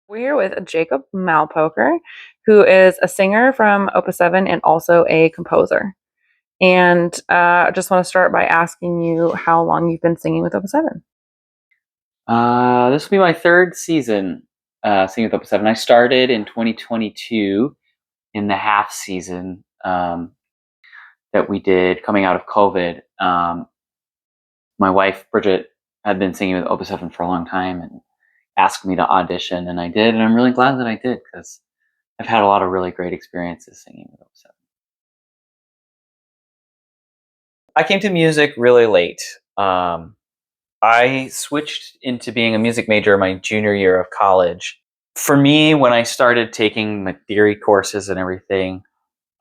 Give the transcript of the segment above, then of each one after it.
We're here with Jacob Malpocker, who is a singer from Opus 7 and also a composer. And I just want to start by asking you how long you've been singing with Opus 7. This will be my third season singing with Opus 7. I started in 2022 in the half season that we did coming out of COVID. My wife, Bridget, had been singing with Opus 7 for a long time and asked me to audition, and I did. And I'm really glad that I did because I've had a lot of really great experiences singing with Opus 7. I came to music really late. I switched into being a music major my junior year of college. For me, when I started taking my theory courses and everything,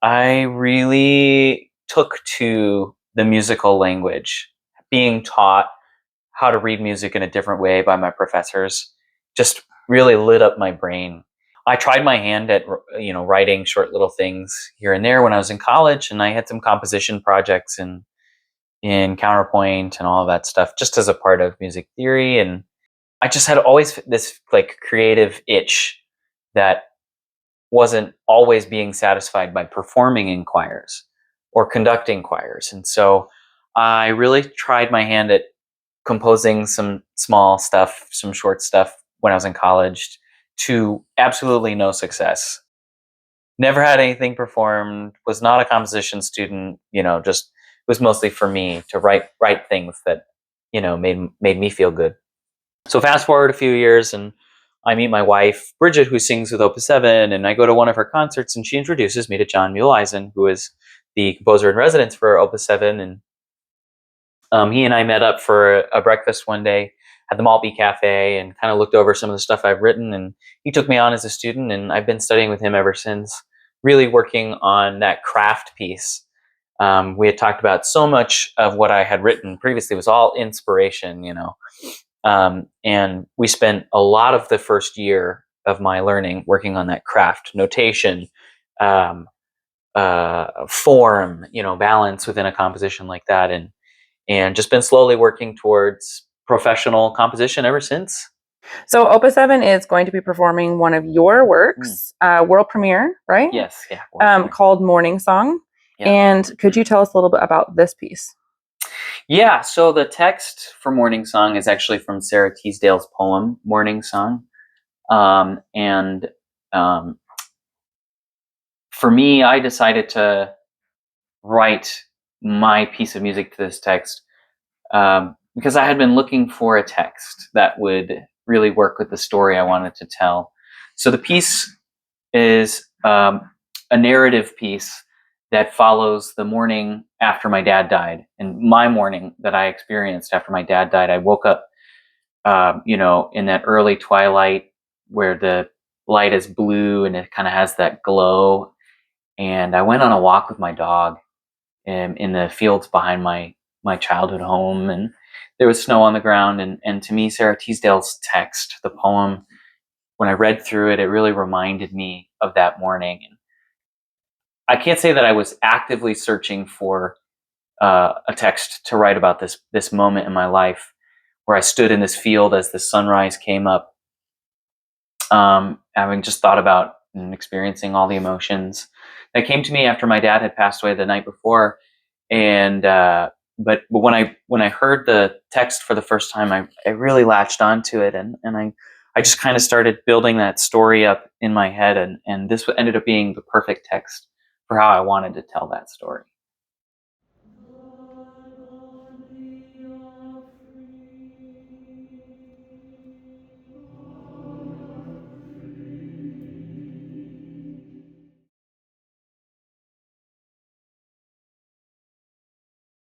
I really took to the musical language. Being taught how to read music in a different way by my professors just really lit up my brain. I tried my hand at writing short little things here and there when I was in college, and I had some composition projects in counterpoint and all of that stuff just as a part of music theory. And I just had always this like creative itch that wasn't always being satisfied by performing in choirs or conducting choirs. And so I really tried my hand at composing some small stuff, some short stuff when I was in college to absolutely no success. Never had anything performed, was not a composition student, just it was mostly for me to write things that, made me feel good. So fast forward a few years and I meet my wife, Bridget, who sings with Opus 7, and I go to one of her concerts and she introduces me to John Muleisen, who is the composer in residence for Opus 7. And he and I met up for a breakfast one day at the Maltby Cafe and kind of looked over some of the stuff I've written. And he took me on as a student, and I've been studying with him ever since, really working on that craft piece. We had talked about so much of what I had written previously was all inspiration, and we spent a lot of the first year of my learning working on that craft, notation, form, balance within a composition like that, and just been slowly working towards professional composition ever since. So Opus 7 is going to be performing one of your works, world premiere, right? Yes, yeah. Called Morning Song. Yeah. And could you tell us a little bit about this piece? Yeah, so the text for Morning Song is actually from Sarah Teasdale's poem, Morning Song. And for me, I decided to write my piece of music to this text because I had been looking for a text that would really work with the story I wanted to tell. So the piece is a narrative piece that follows the morning after my dad died, and my morning that I experienced after my dad died. I woke up, in that early twilight where the light is blue and it kind of has that glow. And I went on a walk with my dog in the fields behind my childhood home, and there was snow on the ground. And to me, Sarah Teasdale's text, the poem, when I read through it, it really reminded me of that morning. And I can't say that I was actively searching for a text to write about this moment in my life where I stood in this field as the sunrise came up, having just thought about and experiencing all the emotions that came to me after my dad had passed away the night before. And but when I heard the text for the first time, I really latched onto it, and I just kind of started building that story up in my head, and this ended up being the perfect text for how I wanted to tell that story.